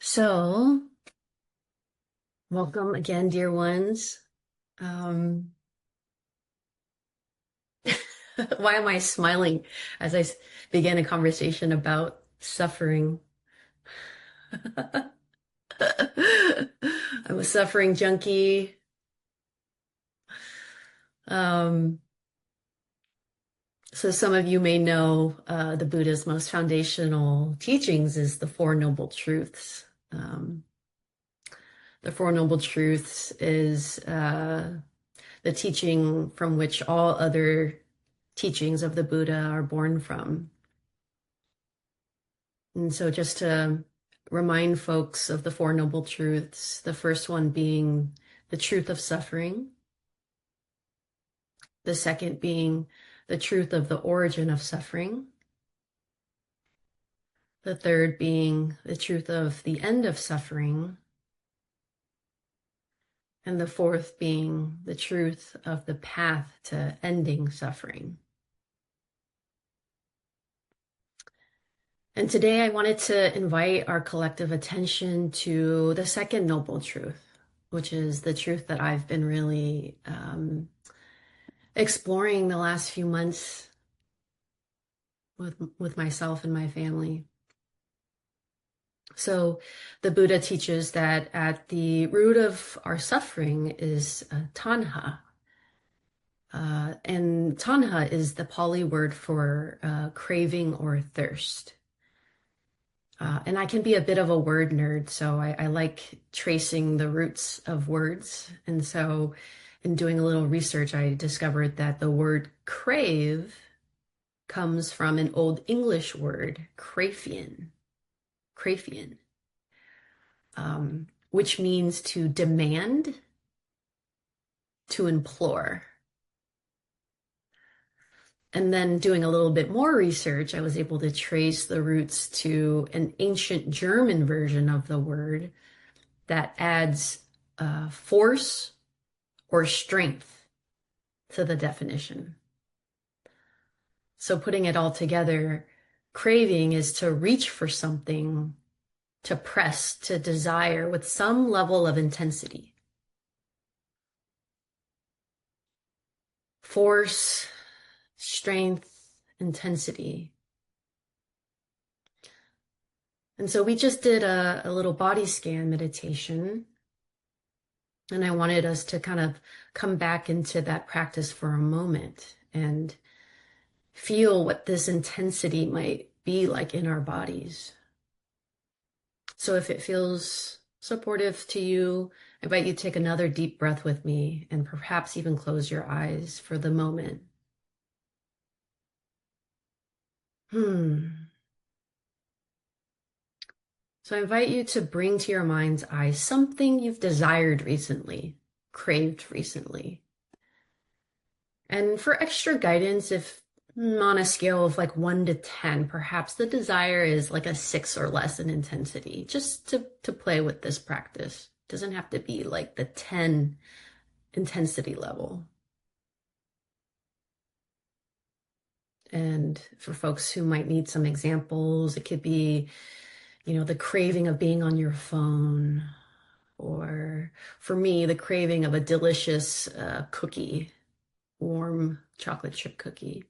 So, welcome again, dear ones. Um, why am I smiling as begin a conversation about suffering? I'm a suffering junkie. Um, so some of you may know the Buddha's most foundational teachings is the Four Noble Truths. Um, the Four Noble Truths is the teaching from which all other teachings of the Buddha are born from. And so just to remind folks of the Four Noble Truths, the first one being the truth of suffering, the second being the truth of the origin of suffering, the third being the truth of the end of suffering, and the fourth being the truth of the path to ending suffering. And today I wanted to invite our collective attention to the second noble truth, which is the truth that I've been really exploring the last few months with myself and my family. So the Buddha teaches that at the root of our suffering is tanha. And tanha is the Pali word for craving or thirst. And I can be a bit of a word nerd, so I like tracing the roots of words. And so in doing a little research, I discovered that the word crave comes from an Old English word, craphian, which means to demand, to implore. And then doing a little bit more research, I was able to trace the roots to an ancient German version of the word that adds force or strength to the definition. So putting it all together, craving is to reach for something, to press, to desire with some level of intensity. Force, strength, intensity. And so we just did a little body scan meditation. And I wanted us to kind of come back into that practice for a moment and feel what this intensity might be like in our bodies. So if it feels supportive to you, I invite you to take another deep breath with me and perhaps even close your eyes for the moment. So I invite you to bring to your mind's eye something you've desired recently, craved recently. And for extra guidance, if on a scale of like 1 to 10, perhaps the desire is like a 6 or less in intensity, just to play with this practice. It doesn't have to be like the 10 intensity level. And for folks who might need some examples, it could be, the craving of being on your phone, or for me, the craving of a delicious cookie, warm chocolate chip cookie,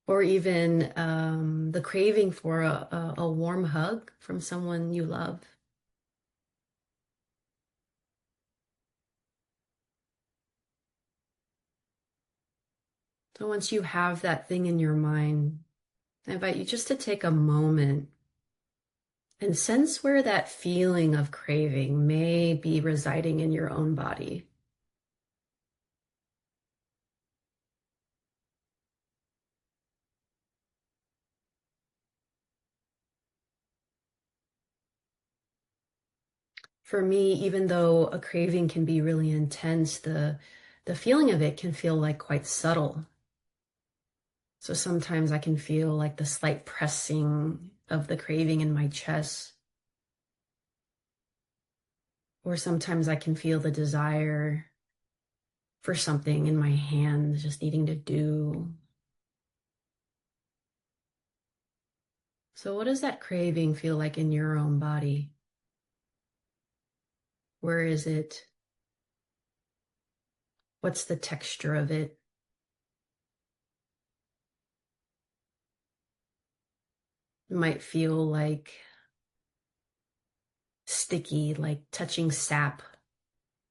or even the craving for a warm hug from someone you love. So once you have that thing in your mind, I invite you just to take a moment and sense where that feeling of craving may be residing in your own body. For me, even though a craving can be really intense, the feeling of it can feel like quite subtle. So sometimes I can feel like the slight pressing of the craving in my chest. Or sometimes I can feel the desire for something in my hand, just needing to do. So, what does that craving feel like in your own body? Where is it? What's the texture of it? It might feel like sticky, like touching sap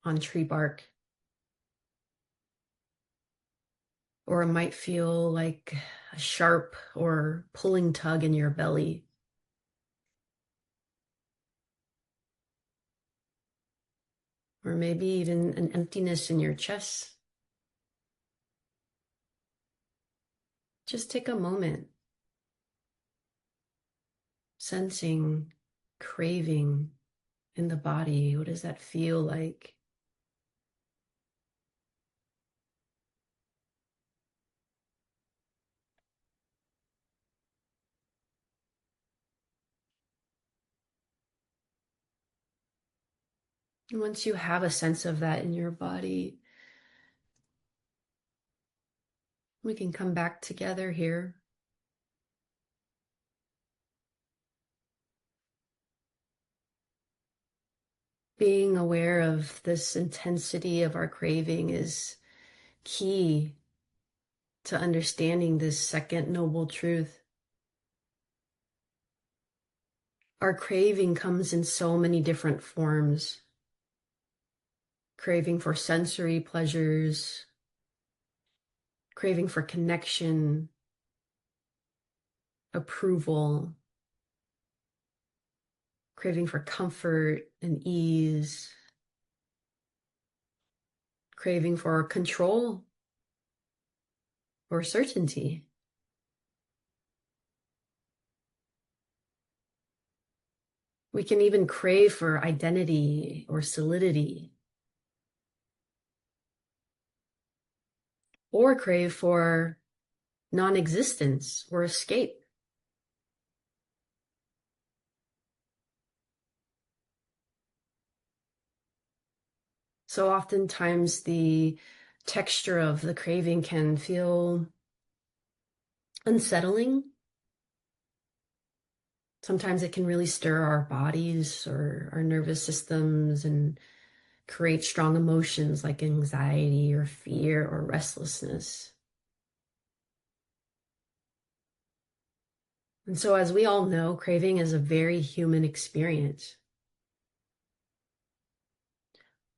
on tree bark. Or it might feel like a sharp or pulling tug in your belly. Or maybe even an emptiness in your chest. Just take a moment, sensing, craving in the body. What does that feel like? And once you have a sense of that in your body, we can come back together here. Being aware of this intensity of our craving is key to understanding this second noble truth. Our craving comes in so many different forms. Craving for sensory pleasures, craving for connection, approval, craving for comfort and ease, craving for control or certainty. We can even crave for identity or solidity, or crave for non-existence or escape. So oftentimes the texture of the craving can feel unsettling. Sometimes it can really stir our bodies or our nervous systems and create strong emotions like anxiety or fear or restlessness. And so, as we all know, craving is a very human experience.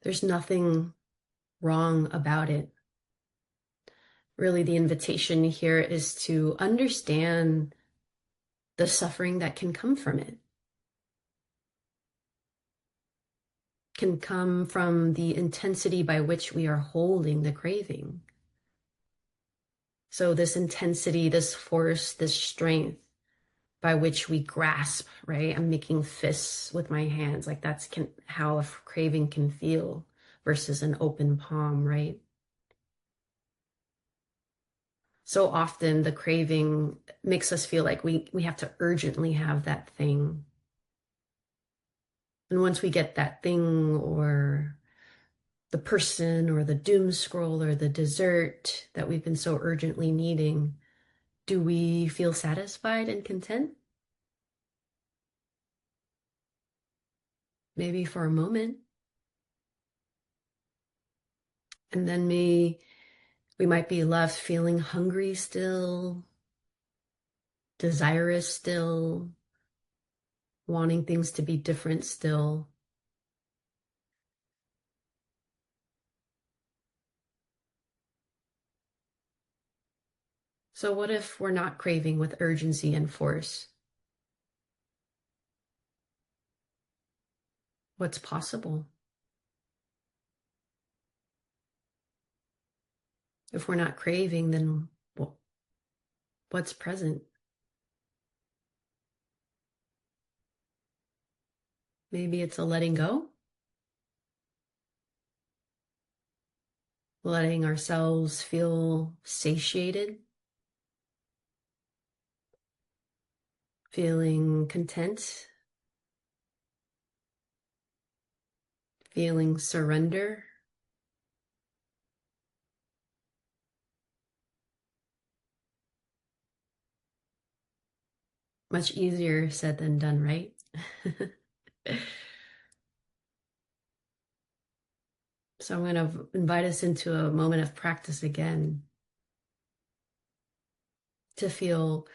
There's nothing wrong about it. Really, the invitation here is to understand the suffering that can come from it. Can come from the intensity by which we are holding the craving. So this intensity, this force, this strength by which we grasp, right? I'm making fists with my hands. Like that's how a craving can feel versus an open palm, right? So often the craving makes us feel like we have to urgently have that thing. And once we get that thing or the person or the doom scroll or the dessert that we've been so urgently needing, do we feel satisfied and content? Maybe for a moment. And then we might be left feeling hungry still, desirous still, wanting things to be different still. So what if we're not craving with urgency and force? What's possible? If we're not craving, then what's present? Maybe it's a letting go, letting ourselves feel satiated, feeling content, feeling surrender. Much easier said than done, right? So I'm going to invite us into a moment of practice again to feel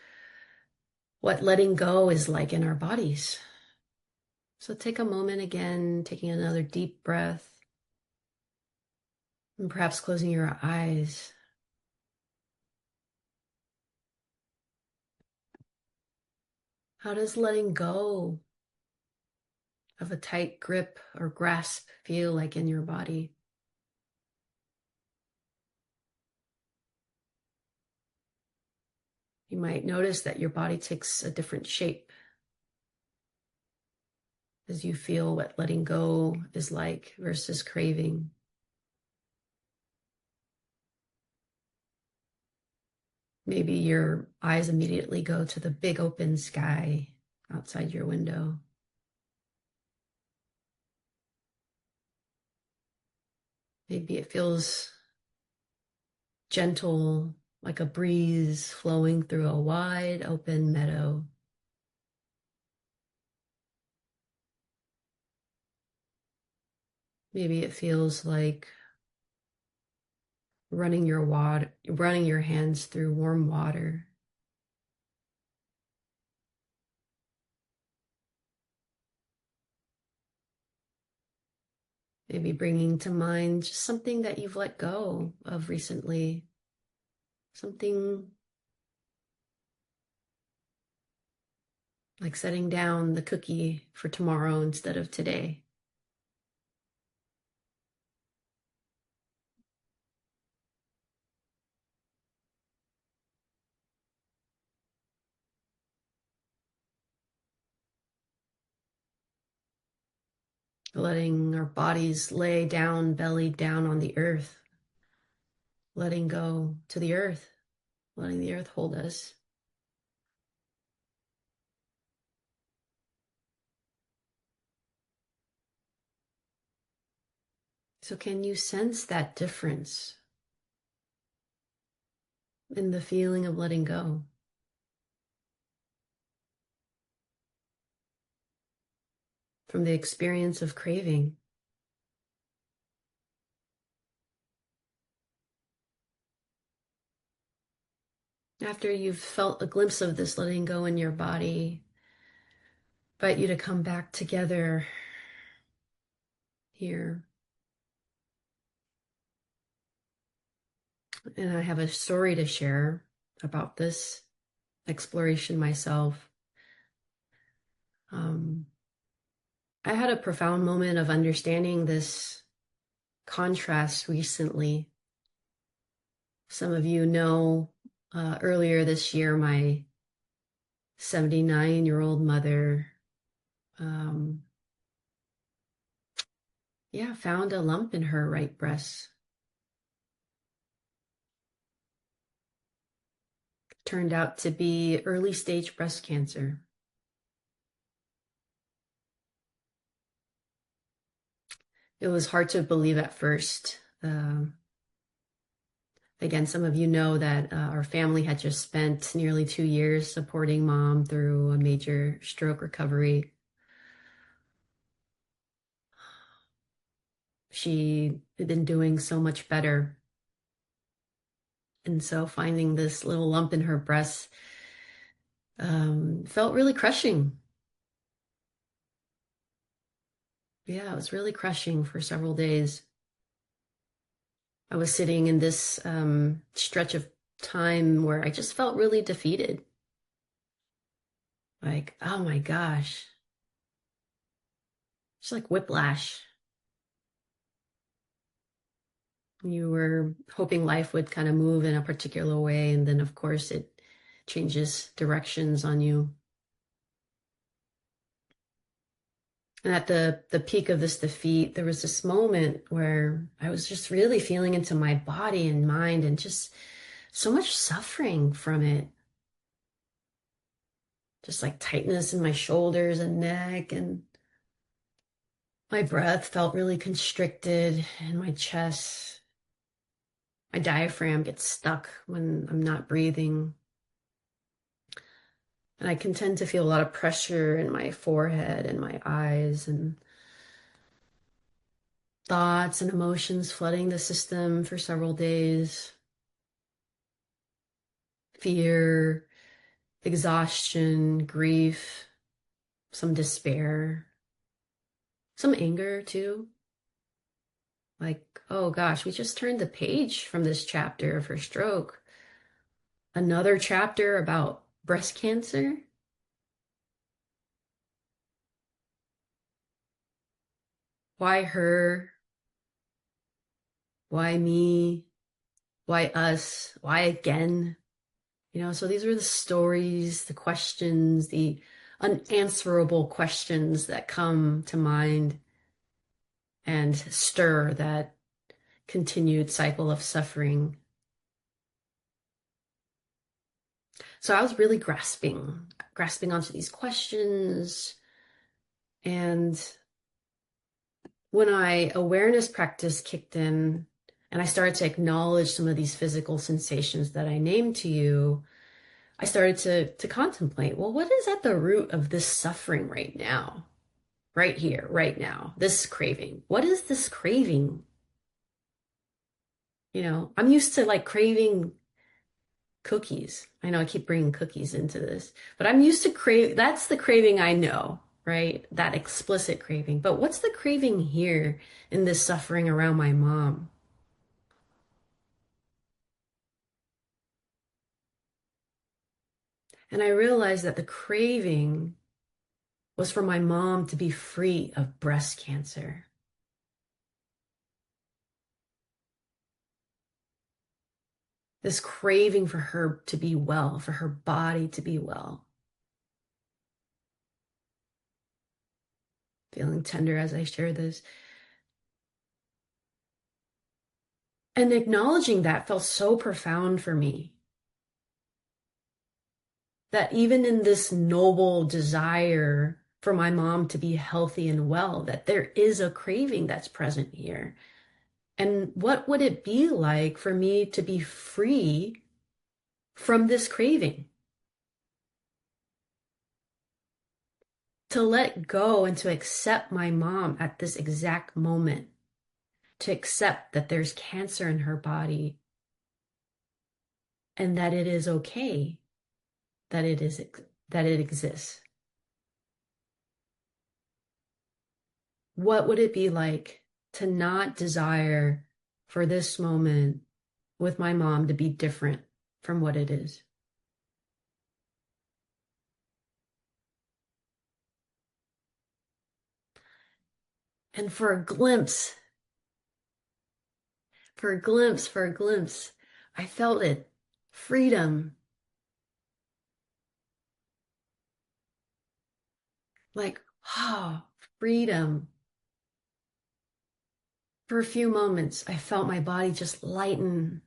what letting go is like in our bodies. So take a moment again, taking another deep breath, and perhaps closing your eyes. How does letting go of a tight grip or grasp feel like in your body? You might notice that your body takes a different shape as you feel what letting go is like versus craving. Maybe your eyes immediately go to the big open sky outside your window. Maybe it feels gentle, like a breeze flowing through a wide open meadow. Maybe it feels like running your hands through warm water. Maybe bringing to mind just something that you've let go of recently, something like setting down the cookie for tomorrow instead of today. Letting our bodies lay down, belly down on the earth, letting go to the earth, letting the earth hold us. So can you sense that difference in the feeling of letting go? From the experience of craving. After you've felt a glimpse of this letting go in your body, I invite you to come back together here. And I have a story to share about this exploration myself. I had a profound moment of understanding this contrast recently. Some of you know, earlier this year, my 79-year-old mother, found a lump in her right breast. Turned out to be early stage breast cancer. It was hard to believe at first. Again, some of you know that our family had just spent nearly 2 years supporting mom through a major stroke recovery. She had been doing so much better. And so finding this little lump in her breast felt really crushing. Yeah, it was really crushing for several days. I was sitting in this stretch of time where I just felt really defeated. Like, oh my gosh. It's like whiplash. You were hoping life would kind of move in a particular way, and then, of course, it changes directions on you. And at the peak of this defeat, there was this moment where I was just really feeling into my body and mind and just so much suffering from it. Just like tightness in my shoulders and neck, and my breath felt really constricted in my chest. My diaphragm gets stuck when I'm not breathing. And I can tend to feel a lot of pressure in my forehead and my eyes, and thoughts and emotions flooding the system for several days. Fear, exhaustion, grief, some despair, some anger too. Like, oh gosh, we just turned the page from this chapter of her stroke. Another chapter about breast cancer. Why her? Why me? Why us? Why again? So these were the stories, the questions, the unanswerable questions that come to mind and stir that continued cycle of suffering. So I was really grasping onto these questions. And when I awareness practice kicked in and I started to acknowledge some of these physical sensations that I named to you, I started to contemplate, well, what is at the root of this suffering right now? Right here, right now, this craving. What is this craving? I'm used to like craving cookies. I know I keep bringing cookies into this, but I'm used to that's the craving I know, right? That explicit craving. But what's the craving here in this suffering around my mom? And I realized that the craving was for my mom to be free of breast cancer. This craving for her to be well, for her body to be well. Feeling tender as I share this. And acknowledging that felt so profound for me. That even in this noble desire for my mom to be healthy and well, that there is a craving that's present here. And what would it be like for me to be free from this craving? To let go and to accept my mom at this exact moment, to accept that there's cancer in her body and that it is okay that it exists. What would it be like to not desire for this moment with my mom to be different from what it is? And for a glimpse, I felt it. Freedom. Like, freedom. For a few moments, I felt my body just lighten.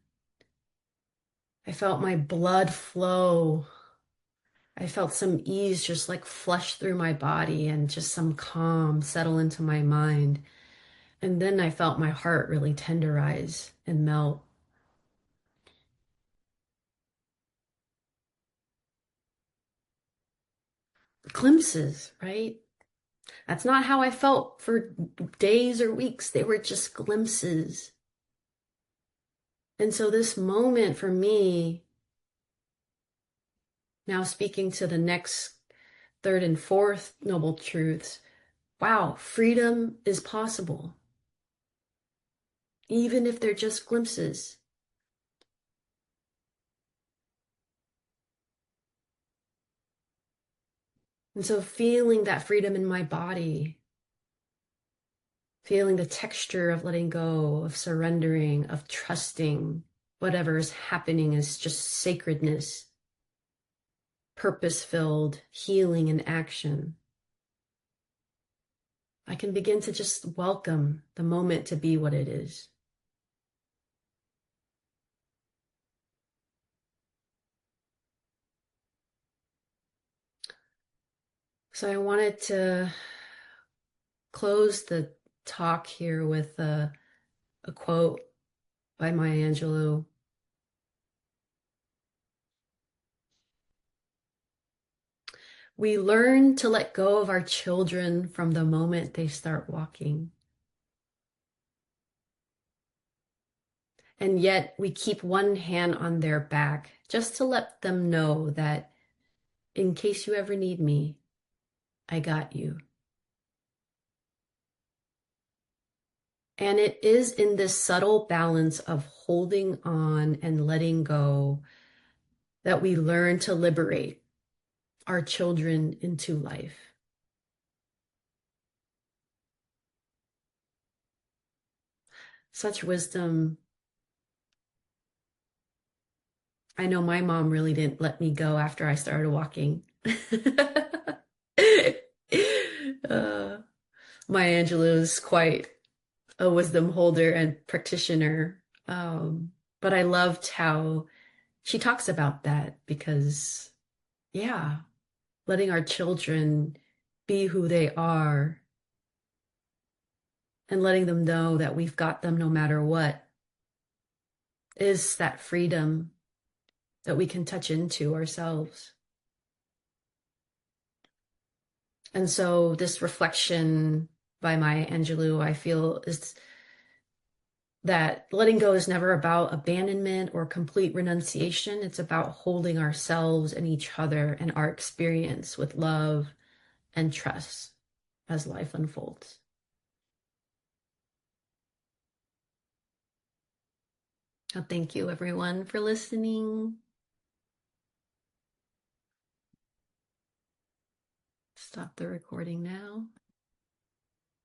I felt my blood flow. I felt some ease just like flush through my body and just some calm settle into my mind. And then I felt my heart really tenderize and melt. Glimpses, right? That's not how I felt for days or weeks. They were just glimpses. And so this moment for me, now speaking to the next third and fourth noble truths, wow, freedom is possible, even if they're just glimpses. And so feeling that freedom in my body, feeling the texture of letting go, of surrendering, of trusting whatever is happening is just sacredness, purpose-filled healing and action. I can begin to just welcome the moment to be what it is. So I wanted to close the talk here with a quote by Maya Angelou. We learn to let go of our children from the moment they start walking. And yet we keep one hand on their back just to let them know that in case you ever need me, I got you. And it is in this subtle balance of holding on and letting go that we learn to liberate our children into life. Such wisdom. I know my mom really didn't let me go after I started walking. uh, Maya Angelou is quite a wisdom holder and practitioner. But I loved how she talks about that because, yeah, letting our children be who they are and letting them know that we've got them no matter what is that freedom that we can touch into ourselves. And so this reflection by Maya Angelou, I feel, is that letting go is never about abandonment or complete renunciation. It's about holding ourselves and each other and our experience with love and trust as life unfolds. So thank you, everyone, for listening. Stop the recording now.